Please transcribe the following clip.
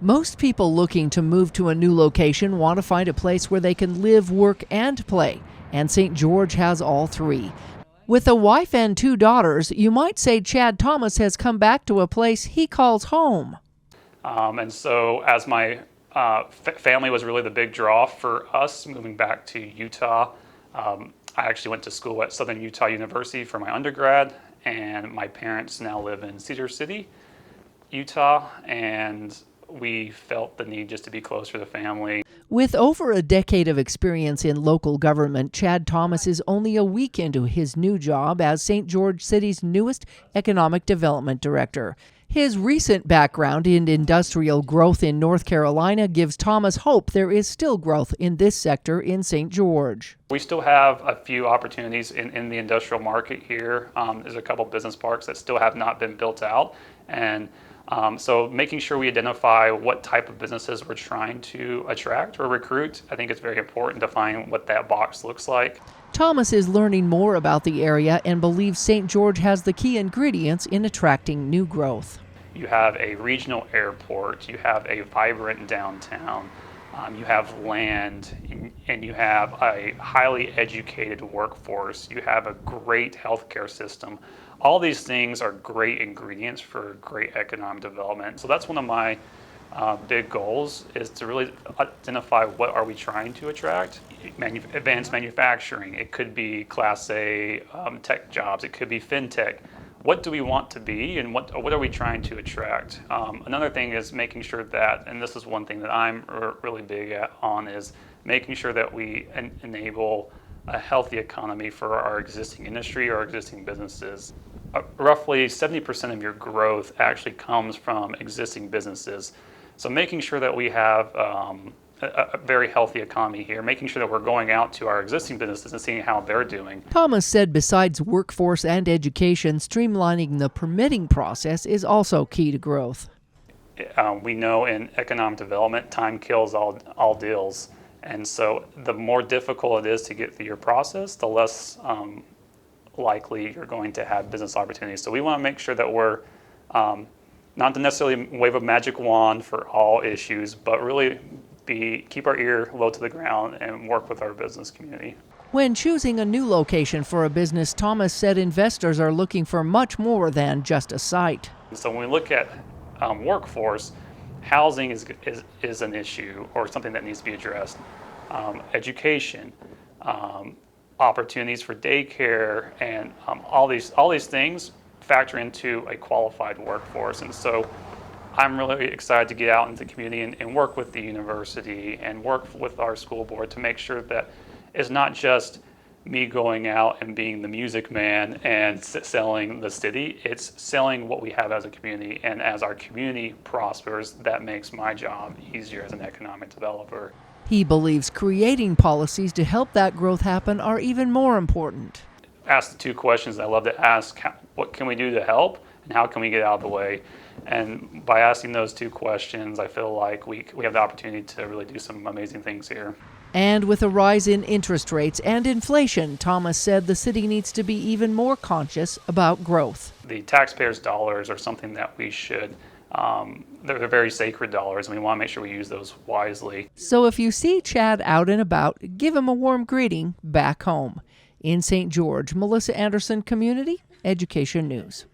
Most people looking to move to a new location want to find a place where they can live, work, and play, and St. George has all three. With a wife and 2 daughters, you might say Chad Thomas has come back to a place he calls home. And so as my family was really the big draw for us moving back to Utah, I actually went to school at Southern Utah University for my undergrad, and my parents now live in Cedar City, Utah, and we felt the need just to be closer to family. With over a decade of experience in local government, Chad Thomas is only a week into his new job as St. George City's newest Economic Development Director. His recent background in industrial growth in North Carolina gives Thomas hope there is still growth in this sector in St. George. We still have a few opportunities in the industrial market here. There's a couple business parks that still have not been built out, and so making sure we identify what type of businesses we're trying to attract or recruit, I think it's very important to find what that box looks like. Thomas is learning more about the area and believes St. George has the key ingredients in attracting new growth. You have a regional airport, you have a vibrant downtown, you have land, and you have a highly educated workforce. You have a great healthcare system. All these things are great ingredients for great economic development. So that's one of my big goals, is to really identify what are we trying to attract. Advanced manufacturing, it could be Class A tech jobs, it could be fintech. What do we want to be, and what are we trying to attract? Another thing is making sure that, and this is one thing that I'm really big on, is making sure that we enable a healthy economy for our existing industry, our existing businesses. Roughly 70% of your growth actually comes from existing businesses. So making sure that we have a very healthy economy here, making sure that we're going out to our existing businesses and seeing how they're doing. Thomas said besides workforce and education, streamlining the permitting process is also key to growth. We know in economic development, time kills all deals. And so the more difficult it is to get through your process, the less likely you're going to have business opportunities. So we want to make sure that we're not to necessarily wave a magic wand for all issues, but really keep our ear low to the ground and work with our business community. When choosing a new location for a business, Thomas said investors are looking for much more than just a site. So when we look at workforce, housing is an issue or something that needs to be addressed. Education, opportunities for daycare, and all these things factor into a qualified workforce. And so I'm really excited to get out into the community and work with the university and work with our school board to make sure that it's not just me going out and being the music man and selling the city. It's selling what we have as a community, and as our community prospers, that makes my job easier as an economic developer. He believes creating policies to help that growth happen are even more important. Ask the 2 questions I love to ask: what can we do to help, and how can we get out of the way? And by asking those 2 questions, I feel like we have the opportunity to really do some amazing things here. And with a rise in interest rates and inflation, Thomas said the city needs to be even more conscious about growth. The taxpayers' dollars are something that we should, they're very sacred dollars, and we want to make sure we use those wisely. So if you see Chad out and about, give him a warm greeting back home. In St. George, Melissa Anderson, Community Education News.